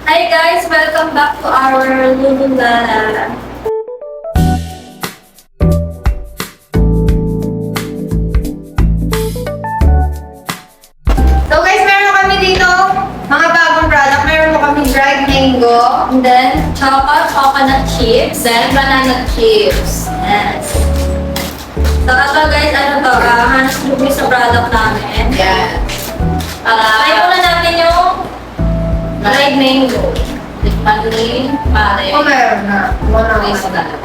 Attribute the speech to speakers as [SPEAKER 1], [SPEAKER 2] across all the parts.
[SPEAKER 1] Hi guys! Welcome back to our Lulula.
[SPEAKER 2] So guys, meron kami dito mga bagong product. Meron mo kami dried mango.
[SPEAKER 1] And then, coconut chips.
[SPEAKER 3] Then, banana chips.
[SPEAKER 1] Yes. So, ito guys, hands review sa product namin.
[SPEAKER 3] Yes.
[SPEAKER 1] Try muna natin yung dried mango.
[SPEAKER 3] Tikman ni Mare.
[SPEAKER 2] Kung meron na. Wala
[SPEAKER 3] Please
[SPEAKER 2] na.
[SPEAKER 3] na.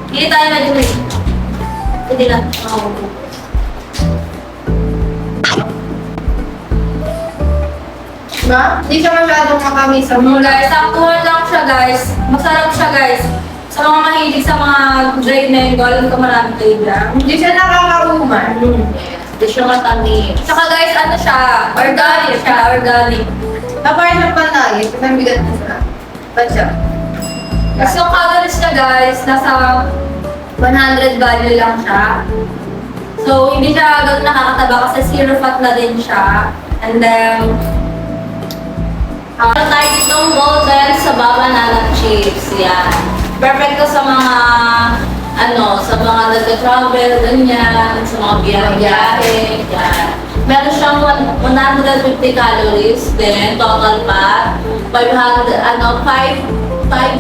[SPEAKER 1] Hindi tayo medyo hindi lang.
[SPEAKER 2] Diba? Hindi siya masyadong makamis.
[SPEAKER 1] Guys, saktuhan lang siya guys. Masarap siya guys. Sa mga mahilig sa mga dried mango, alam ko marami kayo dyan.
[SPEAKER 2] Hindi siya nakakauman.
[SPEAKER 3] Yes. Di siya matamis.
[SPEAKER 1] Tsaka guys, ano siya? Organic siya, organic.
[SPEAKER 2] Kapag siya panlagi, kasi ang bigat na siya. Ba't siya?
[SPEAKER 1] Tapos yung calories niya guys, nasa 100 value lang siya. So, hindi siya agad nakakataba kasi zero fat na din siya. And then,
[SPEAKER 3] Meron tayo ditong golden sa banana chips. Yan. Perfect to sa mga sa mga nag-travel, ganyan, sa mga biyahe-biyahe. Yan. Meron siyang 150 calories, then total fat, 5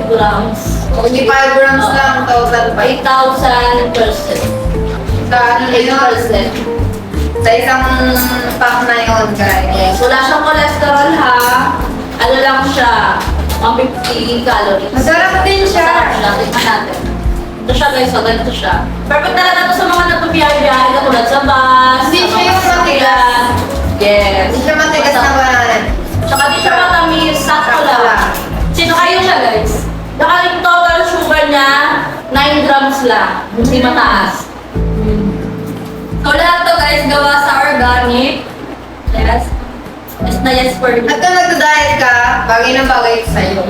[SPEAKER 3] grams.
[SPEAKER 2] Hindi 5 grams lang total pa.
[SPEAKER 3] 8,000%.
[SPEAKER 2] Sa ano na yun?
[SPEAKER 3] 8%.
[SPEAKER 2] Sa isang pack na yun, guys.
[SPEAKER 3] Yes. Wala siyang cholesterol ha. Ano lang siya, 150 calories.
[SPEAKER 2] Masarap din siya.
[SPEAKER 3] Masarap siya. Tingnan natin. Ito siya guys, so ganito siya. Perfect talaga ito sa mga nagpabiyahe-biyahe katulad sa bus.
[SPEAKER 2] Hindi
[SPEAKER 3] sa
[SPEAKER 2] siya
[SPEAKER 3] mga
[SPEAKER 2] yung matigas.
[SPEAKER 3] sasakyan. Yes.
[SPEAKER 2] Hindi siya matigas na banana.
[SPEAKER 3] Tsaka di siya matamis, sakto lang. Sino kayo siya guys? Saka yung total sugar niya, 9 grams lang. Hindi mataas.
[SPEAKER 1] so lahat to guys, gawa sa organic. Yes. Yes na yes for you.
[SPEAKER 2] At kung nagda-diet ka, bagay na bagay ito sa'yo.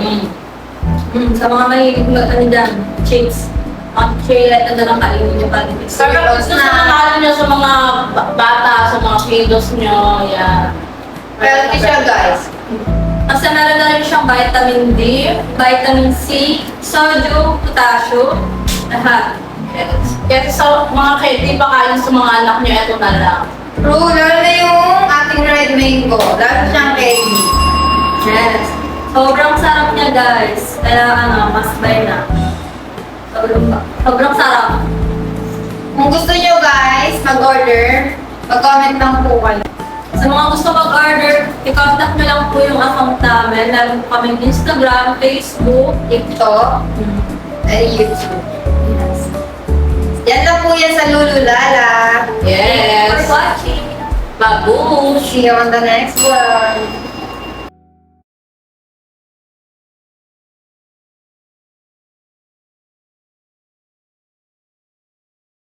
[SPEAKER 1] Sa mga mahilig na ano dyan, chips. Mga chillet na lang kainin nyo pa rin.
[SPEAKER 3] Perfect gusto sa mga ano nyo, sa mga bata, sa mga kiddos nyo. Yan.
[SPEAKER 2] Healthy siya, guys.
[SPEAKER 1] Kasi meron na rin siyang vitamin D, vitamin C, sodium, potassium, lahat.
[SPEAKER 3] Kasi sa mga di pa kain sa mga anak nyo, eto na lang.
[SPEAKER 2] True, lalo na yung ating red mango. Lalo siyang candy.
[SPEAKER 1] Yes. Sobrang sarap niya guys. Kaya must buy na. Sobrang sarap.
[SPEAKER 2] Kung gusto nyo, guys, mag-order, mag-comment lang po kayo.
[SPEAKER 1] Sa mga gusto mag-order, i-contact nyo lang po yung account namin. Meron po kaming Instagram, Facebook,
[SPEAKER 2] TikTok, and YouTube.
[SPEAKER 1] Yes.
[SPEAKER 2] Yan lang po yan sa Lululala.
[SPEAKER 1] Thank you
[SPEAKER 3] Yes.
[SPEAKER 1] for watching.
[SPEAKER 3] Babush!
[SPEAKER 2] See you on the next one.